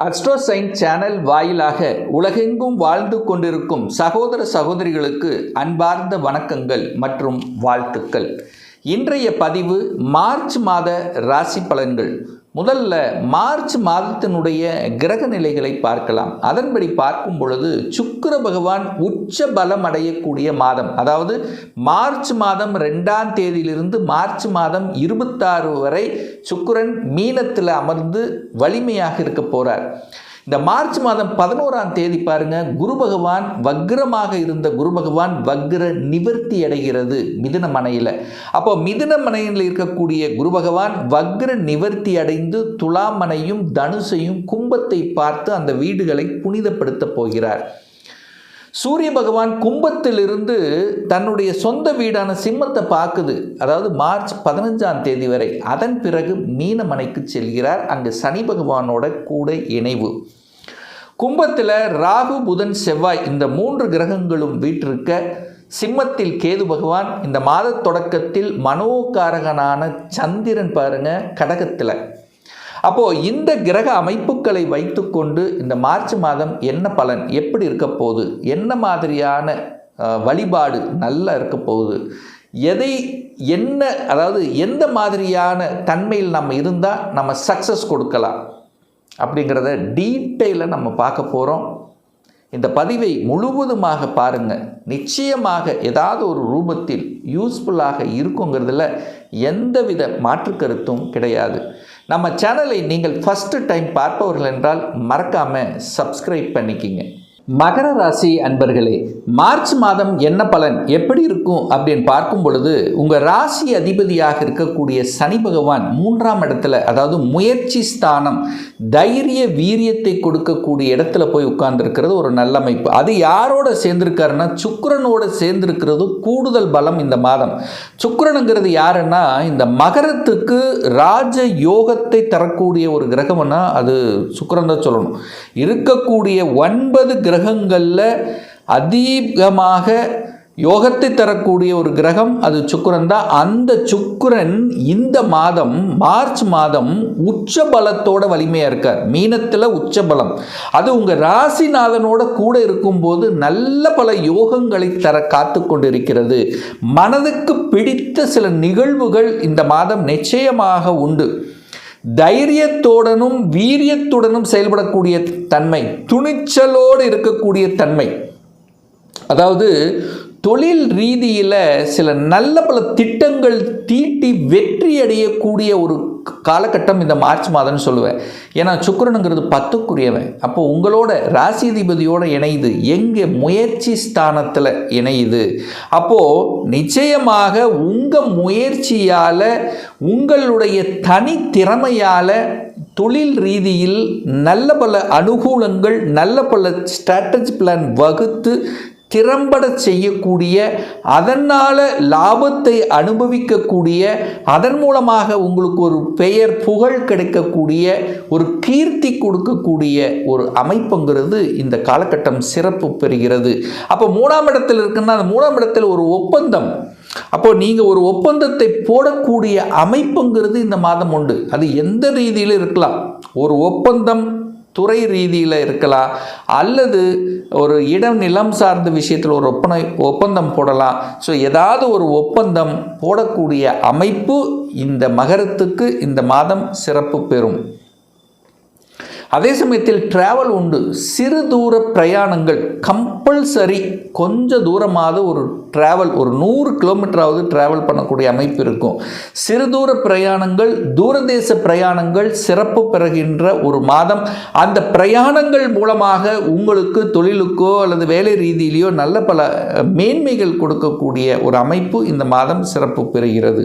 அஸ்ட்ரோசைன் channel வாயிலாக உலகெங்கும் வாழ்ந்து கொண்டிருக்கும் சகோதர சகோதரிகளுக்கு அன்பார்ந்த வணக்கங்கள் மற்றும் வாழ்த்துக்கள். இன்றைய பதிவு மார்ச் மாத ராசி பலன்கள். முதல்ல மார்ச் மாதத்தினுடைய கிரக நிலைகளை பார்க்கலாம். அதன்படி பார்க்கும் பொழுது சுக்கிர பகவான் உச்ச பலம் அடையக்கூடிய மாதம், அதாவது மார்ச் மாதம் 2ஆம் தேதியிலிருந்து மார்ச் மாதம் 26 வரை சுக்கிரன் மீனத்தில் அமர்ந்து வலிமையாக இருக்க போகிறார். இந்த மார்ச் மாதம் 11ஆம் தேதி பாருங்க, குரு பகவான் வக்ரமாக இருந்த குரு பகவான் வக்ர நிவர்த்தி அடைகிறது மிதுன மனையில். அப்போ மிதுன மனையில் இருக்கக்கூடிய குரு பகவான் வக்ர நிவர்த்தி அடைந்து துலாமனையும் தனுசையும் கும்பத்தை பார்த்து அந்த வீடுகளை புனிதப்படுத்த போகிறார். சூரிய பகவான் கும்பத்திலிருந்து தன்னுடைய சொந்த வீடான சிம்மத்தை பார்க்குது, அதாவது மார்ச் 15ஆம் தேதி வரை. அதன் பிறகு மீனமனைக்கு செல்கிறார். அங்கு சனி பகவானோட கூட இணைவு. கும்பத்தில் ராகு புதன் செவ்வாய் இந்த 3 கிரகங்களும் வீற்றிருக்க, சிம்மத்தில் கேது பகவான், இந்த மாத தொடக்கத்தில் மனோகாரகனான சந்திரன் பாருங்க கடகத்தில். அப்போது இந்த கிரக அமைப்புகளை வைத்துக்கொண்டு இந்த மார்ச் மாதம் என்ன பலன், எப்படி இருக்க போகுது, என்ன மாதிரியான வழிபாடு நல்லா இருக்க போகுது, அதாவது எந்த மாதிரியான தன்மையில் நம்ம இருந்தால் நம்ம சக்ஸஸ் கொடுக்கலாம் அப்படிங்கிறத டீட்டெயிலாக நம்ம பார்க்க போகிறோம். இந்த பதிவை முழுவதுமாக பாருங்கள். நிச்சயமாக ஏதாவது ஒரு ரூபத்தில் யூஸ்ஃபுல்லாக இருக்குங்கிறதுல எந்தவித மாற்று கருத்தும் கிடையாது. நம்ம சேனலை நீங்கள் ஃபஸ்ட்டு டைம் பார்ப்பவர்கள் என்றால் மறக்காமல் சப்ஸ்கிரைப் பண்ணிக்கிங்க. மகர ராசி அன்பர்களே, மார்ச் மாதம் என்ன பலன் எப்படி இருக்கும் அப்படின்னு பார்க்கும் பொழுது, உங்கள் ராசி அதிபதியாக இருக்கக்கூடிய சனி பகவான் 3ஆம் இடத்துல, அதாவது முயற்சி ஸ்தானம், தைரிய வீரியத்தை கொடுக்கக்கூடிய இடத்துல போய் உட்கார்ந்துருக்கிறது ஒரு நல்ல அமைப்பு. அது யாரோட சேர்ந்திருக்காருன்னா சுக்கிரனோட சேர்ந்திருக்கிறது கூடுதல் பலம் இந்த மாதம். சுக்கிரனுங்கிறது யாருன்னா இந்த மகரத்துக்கு ராஜ யோகத்தை தரக்கூடிய ஒரு கிரகம்னா அது சுக்கிரன் தான் சொல்லணும். இருக்கக்கூடிய 9 கிரகங்களில் அதிகமாக யோகத்தை தரக்கூடிய ஒரு கிரகம் அது சுக்கிரன் தான். அந்த சுக்கிரன் இந்த மாதம் மார்ச் மாதம் உச்ச பலத்தோட வலிமையாக இருக்கார். மீனத்தில் உச்ச பலம். அது உங்கள் ராசிநாதனோட கூட இருக்கும்போது நல்ல பல யோகங்களை தர காத்து கொண்டிருக்கிறது. மனதுக்கு பிடித்த சில நிகழ்வுகள் இந்த மாதம் நிச்சயமாக உண்டு. தைரியத்துடனும் வீரியத்துடனும் செயல்படக்கூடிய தன்மை, துணிச்சலோடு இருக்கக்கூடிய தன்மை, அதாவது தொழில் ரீதியில் சில நல்ல பல திட்டங்கள் தீட்டி வெற்றி அடையக்கூடிய ஒரு காலகட்டம் இந்த மார்ச் மாதம்னு சொல்லுவேன். ஏன்னா சுக்கிரனுங்கிறது 10க்குரியவன். அப்போது உங்களோட ராசிதிபதியோடு இணையுது, எங்கே முயற்சி ஸ்தானத்தில் இணையுது. அப்போது நிச்சயமாக உங்கள் முயற்சியால், உங்களுடைய தனி திறமையால் தொழில் ரீதியில் நல்ல பல அனுகூலங்கள், நல்ல பல ஸ்ட்ராட்டஜி பிளான் வகுத்து திறம்பட செய்யக்கூடிய, அதனால் லாபத்தை அனுபவிக்கக்கூடிய, அதன் மூலமாக உங்களுக்கு ஒரு பெயர் புகழ் கிடைக்கக்கூடிய, ஒரு கீர்த்தி கொடுக்கக்கூடிய ஒரு அமைப்புங்கிறது இந்த காலகட்டம் சிறப்பு பெறுகிறது. அப்போ 3ஆம் இடத்தில் இருக்குன்னா அந்த 3ஆம் இடத்தில் ஒரு ஒப்பந்தம், அப்போது நீங்கள் ஒரு ஒப்பந்தத்தை போடக்கூடிய அமைப்புங்கிறது இந்த மாதம் உண்டு. அது எந்த ரீதியில் இருக்கலாம். ஒரு ஒப்பந்தம் துறை ரீதியில் இருக்கலாம், அல்லது ஒரு இடம் நிலம் சார்ந்த விஷயத்தில் ஒரு ஒப்பந்தம் போடலாம். ஸோ ஏதாவது ஒரு ஒப்பந்தம் போடக்கூடிய அமைப்பு இந்த மகரத்துக்கு இந்த மாதம் சிறப்பு பெறும். அதே சமயத்தில் டிராவல் உண்டு. சிறு தூர பிரயாணங்கள் கம்பல்சரி. கொஞ்சம் தூரமாவது ஒரு டிராவல், ஒரு 100 கிலோமீட்டராவது டிராவல் பண்ணக்கூடிய அமைப்பு இருக்கும். சிறு தூர பிரயாணங்கள், தூரதேச பிரயாணங்கள் சிறப்பு பெறுகின்ற ஒரு மாதம். அந்த பிரயாணங்கள் மூலமாக உங்களுக்கு தொழிலுக்கோ அல்லது வேலை ரீதியிலையோ நல்ல பல மேன்மைகள் கொடுக்கக்கூடிய ஒரு அமைப்பு இந்த மாதம் சிறப்பு பெறுகிறது.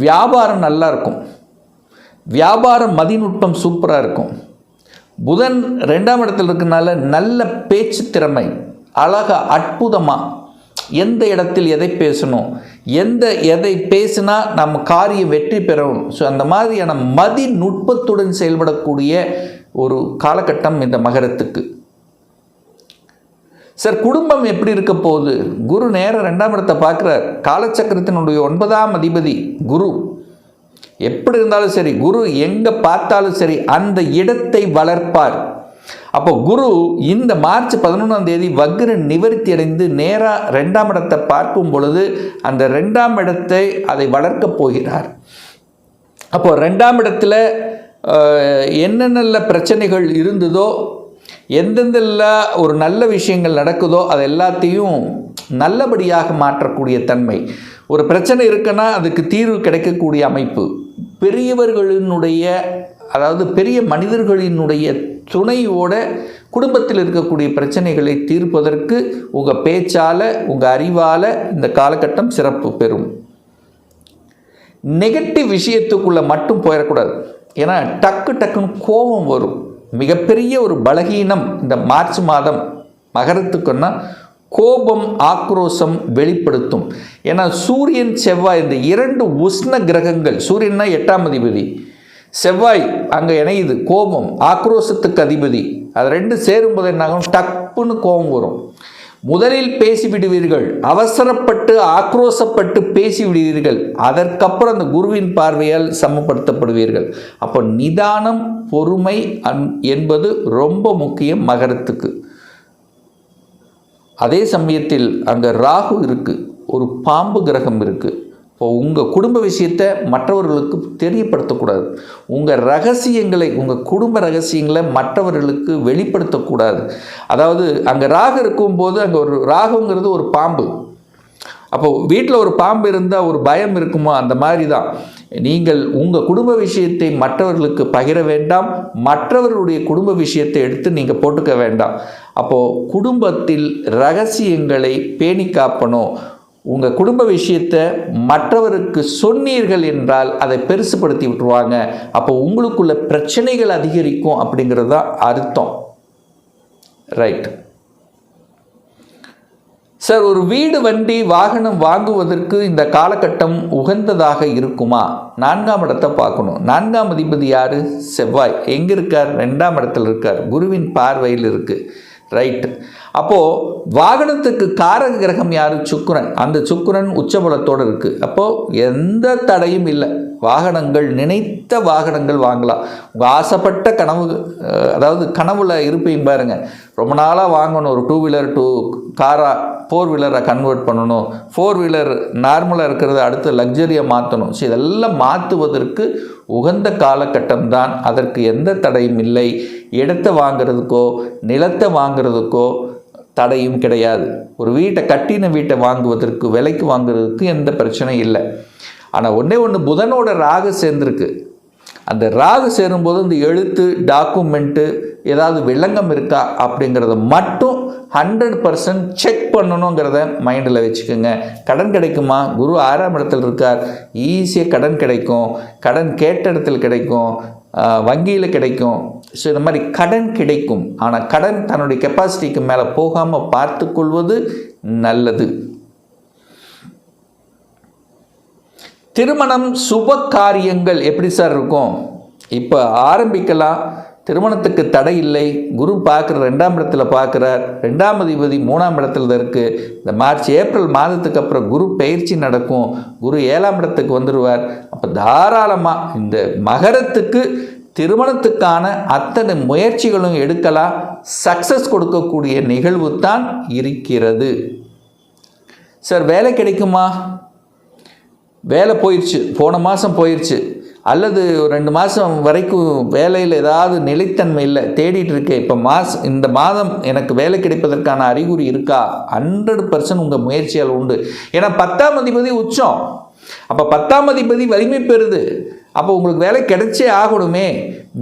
வியாபாரம் நல்லா இருக்கும். வியாபார மதிநுட்பம் சூப்பராக இருக்கும். புதன் 2ஆம் இடத்தில் இருக்கனால நல்ல பேச்சு திறமை, அழகாக அற்புதமாக எந்த இடத்தில் எதை பேசணும், எதை பேசினா நம்ம காரியம் வெற்றி பெறணும். ஸோ அந்த மாதிரியான மதிநுட்பத்துடன் செயல்படக்கூடிய ஒரு காலகட்டம் இந்த மகரத்துக்கு. சார் குடும்பம் எப்படி இருக்க போகுது? குரு நேரம் 2ஆம் இடத்தை பார்க்குறார். காலச்சக்கரத்தினுடைய 9ஆம் அதிபதி குரு. எப்படி இருந்தாலும் சரி, குரு எங்கே பார்த்தாலும் சரி அந்த இடத்தை வளர்ப்பார். அப்போ குரு இந்த மார்ச் 11ஆம் தேதி வக்ர நிவர்த்தி அடைந்து நேராக 2ஆம் இடத்தை பார்க்கும் பொழுது அந்த 2ஆம் இடத்தை அதை வளர்க்கப் போகிறார். அப்போ 2ஆம் இடத்துல என்னென்ன பிரச்சனைகள் இருந்ததோ, எந்தெந்தெல்லாம் ஒரு நல்ல விஷயங்கள் நடக்குதோ அது எல்லாத்தையும் நல்லபடியாக மாற்றக்கூடிய தன்மை. ஒரு பிரச்சனை இருக்குன்னா அதுக்கு தீர்வு கிடைக்கக்கூடிய அமைப்பு, பெரியவர்களினுடைய அதாவது பெரிய மனிதர்களினுடைய துணையோட குடும்பத்தில் இருக்கக்கூடிய பிரச்சனைகளை தீர்ப்பதற்கு உங்கள் பேச்சால் உங்கள் அறிவால் இந்த காலகட்டம் சிறப்பு பெறும். நெகட்டிவ் விஷயத்துக்குள்ளே மட்டும் போயிடக்கூடாது. ஏன்னா டக்குன்னு கோபம் வரும். மிகப்பெரிய ஒரு பலகீனம் இந்த மார்ச் மாதம் மகரத்துக்குன்னா கோபம், ஆக்ரோஷம் வெளிப்படுத்தும். ஏன்னா சூரியன் செவ்வாய் இந்த 2 உஷ்ண கிரகங்கள், சூரியன்னா 8ஆம் அதிபதி, செவ்வாய் அங்கே இணையுது, கோபம் ஆக்ரோஷத்துக்கு அதிபதி. அது 2 சேரும்போது என்னாகும், டப்புன்னு கோபம் வரும். முதலில் பேசிவிடுவீர்கள், அவசரப்பட்டு ஆக்ரோஷப்பட்டு பேசிவிடுவீர்கள், அதற்கப்புறம் அந்த குருவின் பார்வையால் சமப்படுத்தப்படுவீர்கள். அப்போ நிதானம், பொறுமை என்பது ரொம்ப முக்கியம் மகரத்துக்கு. அதே சமயத்தில் அங்கே ராகு இருக்குது, ஒரு பாம்பு கிரகம் இருக்குது. இப்போ உங்கள் குடும்ப விஷயத்தை மற்றவர்களுக்கு தெரியப்படுத்தக்கூடாது. உங்கள் ரகசியங்களை, உங்கள் குடும்ப ரகசியங்களை மற்றவர்களுக்கு வெளிப்படுத்தக்கூடாது. அதாவது அங்கே ராகு இருக்கும்போது, அங்கே ஒரு ராகுங்கிறது ஒரு பாம்பு. அப்போ வீட்டில் ஒரு பாம்பு இருந்தால் ஒரு பயம் இருக்குமோ, அந்த மாதிரி தான் நீங்கள் உங்கள் குடும்ப விஷயத்தை மற்றவர்களுக்கு பகிர வேண்டாம், மற்றவர்களுடைய குடும்ப விஷயத்தை எடுத்து நீங்கள் போட்டுக்க வேண்டாம். அப்போது குடும்பத்தில் ரகசியங்களை பேணி காப்பணும். உங்கள் குடும்ப விஷயத்தை மற்றவருக்கு சொன்னீர்கள் என்றால் அதை பெருசுப்படுத்தி விட்டுருவாங்க. அப்போ உங்களுக்குள்ள பிரச்சனைகள் அதிகரிக்கும் அப்படிங்கிறது தான் அர்த்தம். ரைட் சார், ஒரு வீடு, வண்டி, வாகனம் வாங்குவதற்கு இந்த காலகட்டம் உகந்ததாக இருக்குமா? 4ஆம் இடத்தை பார்க்கணும். 4ஆம் அதிபதி யார்? செவ்வாய். எங்கே இருக்கார்? 2ஆம் இடத்துல இருக்கார், குருவின் பார்வையில் இருக்குது. ரைட்டு. அப்போது வாகனத்துக்கு காரக கிரகம் யார்? சுக்கிரன். அந்த சுக்கிரன் உச்சபலத்தோடு இருக்குது. அப்போது எந்த தடையும் இல்லை. வாகனங்கள், நினைத்த வாகனங்கள் வாங்கலாம். உங்கள் ஆசைப்பட்ட கனவு, அதாவது கனவுல இருப்பையும் பாருங்கள், ரொம்ப நாளாக வாங்கணும் ஒரு 2 வீலர் காராக 4 வீலரை கன்வெர்ட் பண்ணணும், 4 வீலர் நார்மலாக இருக்கிறத அடுத்து லக்ஸரியாக மாற்றணும். ஸோ இதெல்லாம் மாற்றுவதற்கு உகந்த காலகட்டம் தான். அதற்கு எந்த தடையும் இல்லை. இடத்தை வாங்கிறதுக்கோ நிலத்தை வாங்கிறதுக்கோ தடையும் கிடையாது. ஒரு வீட்டை, கட்டின வீட்டை வாங்குவதற்கு, விலைக்கு வாங்குறதுக்கு எந்த பிரச்சனையும் இல்லை. ஆனால் ஒன்று புதனோட ராகு சேர்ந்துருக்கு. அந்த ராகு சேரும்போது இந்த எழுத்து, டாக்குமெண்ட்டு, ஏதாவது வில்லங்கம் இருக்கா அப்படிங்கிறத மட்டும் 100% செக் பண்ணணுங்கிறத மைண்டில் வச்சுக்கோங்க. கடன் கிடைக்குமா? குரு 6ஆம் இடத்துல இருக்கார், ஈஸியாக கடன் கிடைக்கும். கடன் கேட்ட இடத்துல கிடைக்கும், வங்கியில் கிடைக்கும். ஸோ இந்த மாதிரி கடன் கிடைக்கும். ஆனால் கடன் தன்னுடைய கெப்பாசிட்டிக்கு மேலே போகாமல் பார்த்து கொள்வது நல்லது. திருமணம், சுப காரியங்கள் எப்படி சார் இருக்கும்? இப்போ ஆரம்பிக்கலாம். திருமணத்துக்கு தடை இல்லை. குரு பார்க்குற 2ஆம் இடத்துல பார்க்குறார். 2ஆம் அதிபதி 3ஆம் இடத்துல இருக்குது. இந்த மார்ச் ஏப்ரல் மாதத்துக்கு அப்புறம் குரு பயிற்சி நடக்கும். குரு 7ஆம் இடத்துக்கு வந்துடுவார். அப்போ தாராளமாக இந்த மகரத்துக்கு திருமணத்துக்கான அத்தனை முயற்சிகளும் எடுக்கலாம். சக்ஸஸ் கொடுக்கக்கூடிய நிகழ்வு தான் இருக்கிறது. சார், வேலை கிடைக்குமா? வேலை போயிடுச்சு, போன மாதம் போயிடுச்சு, அல்லது 2 மாதம் வரைக்கும் வேலையில் ஏதாவது நிலைத்தன்மை இல்லை, தேடிட்டு இருக்கேன். இப்போ இந்த மாதம் எனக்கு வேலை கிடைப்பதற்கான அறிகுறி இருக்கா? 100% உங்கள் முயற்சியால் உண்டு. ஏன்னா 10ஆம் அதிபதி உச்சம். அப்போ 10ஆம் அதிபதி வலிமை பெறுது. அப்போ உங்களுக்கு வேலை கிடைச்சே ஆகணுமே.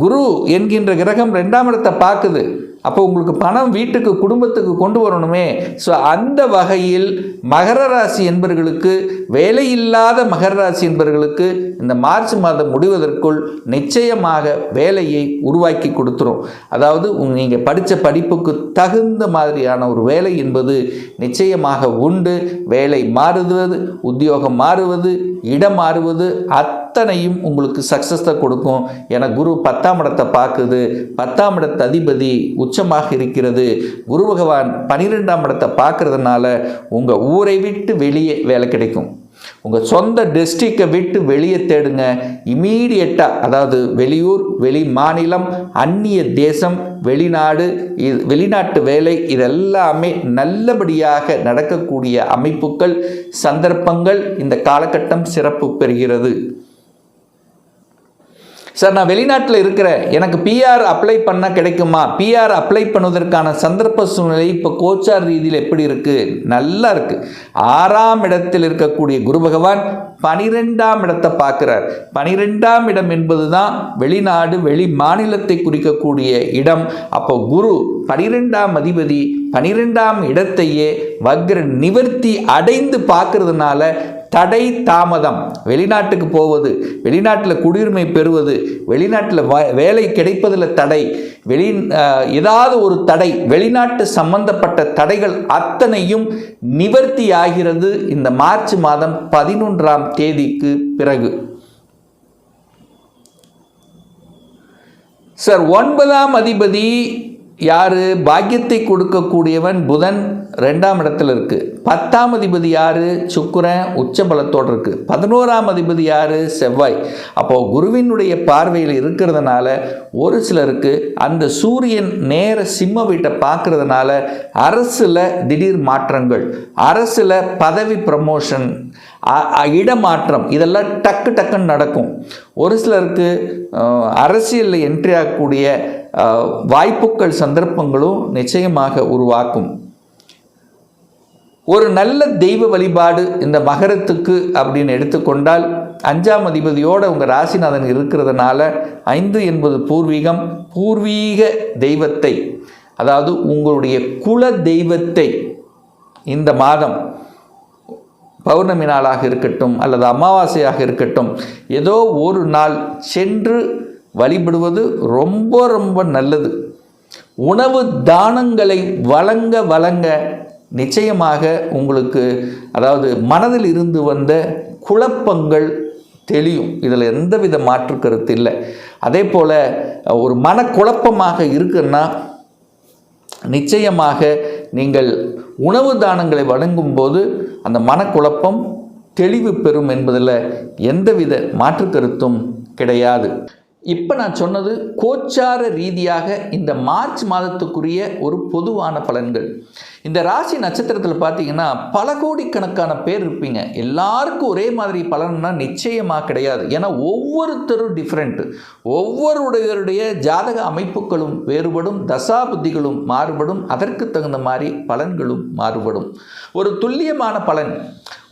குரு என்கின்ற கிரகம் 2ஆம் இடத்தை பார்க்குது. அப்போ உங்களுக்கு பணம் வீட்டுக்கு, குடும்பத்துக்கு கொண்டு வரணுமே. ஸோ அந்த வகையில் மகர ராசி என்பவர்களுக்கு, வேலையில்லாத மகர ராசி என்பவர்களுக்கு இந்த மார்ச் மாதம் முடிவதற்குள் நிச்சயமாக வேலையை உருவாக்கி கொடுத்துரும். அதாவது நீங்கள் படித்த படிப்புக்கு தகுந்த மாதிரியான ஒரு வேலை என்பது நிச்சயமாக உண்டு. வேலை மாறுவது, உத்தியோகம் மாறுவது, இடம் மாறுவது அத்தனையும் உங்களுக்கு சக்ஸஸை கொடுக்கும். என குரு 10ஆம் இடத்தை பார்க்குது. 10ஆம் இடத்து அதிபதி உச்சமாக இருக்கிறது. குரு பகவான் 12ஆம் இடத்தை பார்க்கறதுனால உங்கள் ஊரை விட்டு வெளியே வேலை கிடைக்கும். உங்கள் சொந்த டிஸ்ட்ரிக்டை விட்டு வெளியே தேடுங்க. இமீடியட்டாக, அதாவது வெளியூர், வெளி மாநிலம், அந்நிய தேசம், வெளிநாடு, வெளிநாட்டு வேலை, இதெல்லாமே நல்லபடியாக நடக்கக்கூடிய அமைப்புகள், சந்தர்ப்பங்கள் இந்த காலகட்டம் சிறப்பு பெறுகிறது. சார், நான் வெளிநாட்டில் இருக்கிறேன், எனக்கு பிஆர் அப்ளை பண்ண கிடைக்குமா? பிஆர் அப்ளை பண்ணுவதற்கான சந்தர்ப்ப சூழ்நிலை இப்போ கோச்சார் ரீதியில் எப்படி இருக்குது? நல்லா இருக்குது. 6ஆம் இடத்தில் இருக்கக்கூடிய குரு பகவான் 12ஆம் இடத்தை பார்க்குறார். 12ஆம் இடம் என்பது தான் வெளிநாடு, வெளி மாநிலத்தை குறிக்கக்கூடிய இடம். அப்போ குரு 12ஆம் அதிபதி 12ஆம் இடத்தையே வக்ர நிவர்த்தி அடைந்து பார்க்கறதுனால தடை தாமதம், வெளிநாட்டுக்கு போவது, வெளிநாட்டில் குடியுரிமை பெறுவது, வெளிநாட்டில் வேலை கிடைப்பதில் தடை, ஏதாவது ஒரு தடை, வெளிநாட்டு சம்பந்தப்பட்ட தடைகள் அத்தனையும் நிவர்த்தி ஆகிறது இந்த மார்ச் மாதம் 11ஆம் தேதிக்கு பிறகு. சார், 9ஆம் அதிபதி யாரு? பாக்கியத்தை கொடுக்கக்கூடியவன் புதன் 2ஆம் இடத்துல இருக்கு. 10ஆம் அதிபதி யாரு? சுக்கிரன் உச்ச பலத்தோடு இருக்கு. 11ஆம் அதிபதி யாரு? செவ்வாய். அப்போ குருவினுடைய பார்வையில் இருக்கிறதுனால ஒரு சிலருக்கு அந்த சூரியன் நேர சிம்ம வீட்டை பார்க்கறதுனால அரசுல திடீர் மாற்றங்கள், அரசுல பதவி ப்ரமோஷன், இடமாற்றம், இதெல்லாம் டக்குன்னு நடக்கும். ஒரு சிலருக்கு அரசியலில் என்ட்ரி ஆகக்கூடிய வாய்ப்புகள், சந்தர்ப்பங்களும் நிச்சயமாக உருவாக்கும். ஒரு நல்ல தெய்வ வழிபாடு இந்த மகரத்துக்கு அப்படின்னு எடுத்துக்கொண்டால் 5ஆம் அதிபதியோடு உங்கள் ராசிநாதன் இருக்கிறதுனால 5 என்பது பூர்வீகம். பூர்வீக தெய்வத்தை, அதாவது உங்களுடைய குல தெய்வத்தை இந்த மாதம் பௌர்ணமி நாளாக இருக்கட்டும் அல்லது அமாவாசையாக இருக்கட்டும், ஏதோ ஒரு நாள் சென்று வழிபடுவது ரொம்ப ரொம்ப நல்லது. உணவு தானங்களை வழங்க நிச்சயமாக உங்களுக்கு, அதாவது மனதில் இருந்து வந்த குழப்பங்கள் தெளியும். இதில் எந்தவித மாற்று கருத்து இல்லை. அதே போல் ஒரு மனக்குழப்பமாக இருக்குன்னா நிச்சயமாக நீங்கள் உணவு தானங்களை வழங்கும்போது அந்த மனக்குழப்பம் தெளிவு பெறும் என்பதில் எந்தவித மாற்று கருத்தும் கிடையாது. இப்போ நான் சொன்னது கோச்சார ரீதியாக இந்த மார்ச் மாதத்துக்குரிய ஒரு பொதுவான பலன்கள். இந்த ராசி நட்சத்திரத்தில் பார்த்தீங்கன்னா பல கோடிக்கணக்கான பேர் இருப்பீங்க. எல்லாருக்கும் ஒரே மாதிரி பலன்னா நிச்சயமாக கிடையாது. ஏன்னா ஒவ்வொருத்தரும் டிஃப்ரெண்ட்டு. ஒவ்வொருடையருடைய ஜாதக அமைப்புகளும் வேறுபடும், தசாபுத்திகளும் மாறுபடும், அதற்கு தகுந்த மாதிரி பலன்களும் மாறுபடும். ஒரு துல்லியமான பலன்,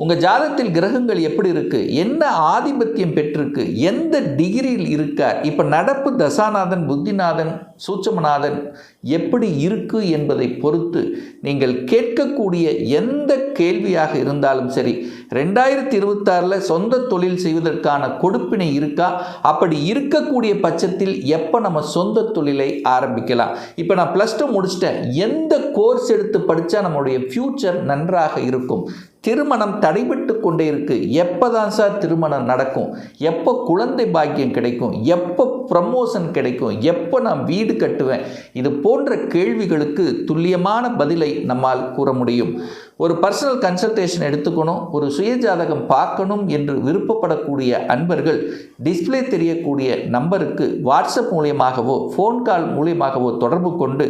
உங்கள் ஜாதகத்தில் கிரகங்கள் எப்படி இருக்குது, என்ன ஆதிபத்தியம் பெற்றிருக்கு, எந்த டிகிரியில் இருக்கார், இப்போ நடப்பு தசாநாதன், புத்திநாதன், சூட்சமநாதன் எப்படி இருக்கு என்பதை பொறுத்து நீங்கள் கேட்கக்கூடிய எந்த கேள்வியாக இருந்தாலும் சரி, 2026 சொந்த தொழில் செய்வதற்கான கொடுப்பினை இருக்கா, அப்படி இருக்கக்கூடிய பட்சத்தில் எப்போ நம்ம சொந்த தொழிலை ஆரம்பிக்கலாம், இப்போ நான் +2 முடிச்சிட்டேன், எந்த கோர்ஸ் எடுத்து படித்தா நம்மளுடைய ஃப்யூச்சர் நன்றாக இருக்கும், திருமணம் தடைபட்டு கொண்டே இருக்கு, எப்போ தான் சார் திருமணம் நடக்கும், எப்போ குழந்தை பாக்கியம் கிடைக்கும், எப்போ ப்ரமோஷன் கிடைக்கும், எப்போ நான் வீடு கட்டுவேன், இது போன்ற கேள்விகளுக்கு துல்லியமான பதிலை நம்மால் கூற முடியும். ஒரு பர்சனல் கன்சல்டேஷன் எடுத்துக்கணும், ஒரு சுயஜாதகம் பார்க்கணும் என்று விருப்பப்படக்கூடிய அன்பர்கள் டிஸ்பிளே தெரியக்கூடிய நம்பருக்கு வாட்ஸ்அப் மூலியமாகவோ ஃபோன் கால் மூலியமாகவோ தொடர்பு கொண்டு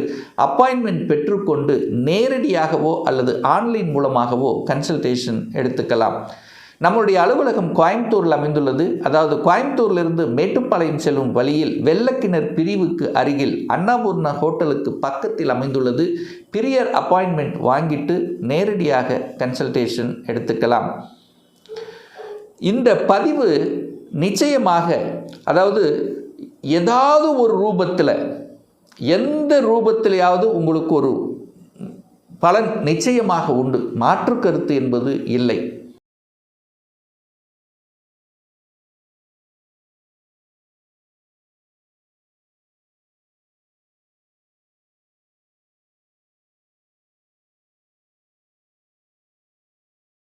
அப்பாயின்மெண்ட் பெற்றுக்கொண்டு நேரடியாகவோ அல்லது ஆன்லைன் மூலமாகவோ கன்சல்டேஷன் எடுத்துக்கலாம். நம்முடைய அலுவலகம் கோயம்புத்தூரில் அமைந்துள்ளது. அதாவது கோயம்புத்தூரிலிருந்து மேட்டுப்பாளையம் செல்லும் வழியில் வெள்ளக்கிணர் பிரிவுக்கு அருகில் அன்னபூர்ணா ஹோட்டலுக்கு பக்கத்தில் அமைந்துள்ளது. பிரியர் அப்பாயின்மெண்ட் வாங்கிட்டு நேரடியாக கன்சல்டேஷன் எடுத்துக்கலாம். இந்த பதிவு நிச்சயமாக, அதாவது ஏதாவது ஒரு ரூபத்தில், எந்த ரூபத்திலேயாவது உங்களுக்கு ஒரு பலன் நிச்சயமாக உண்டு, மாற்று கருத்து என்பது இல்லை.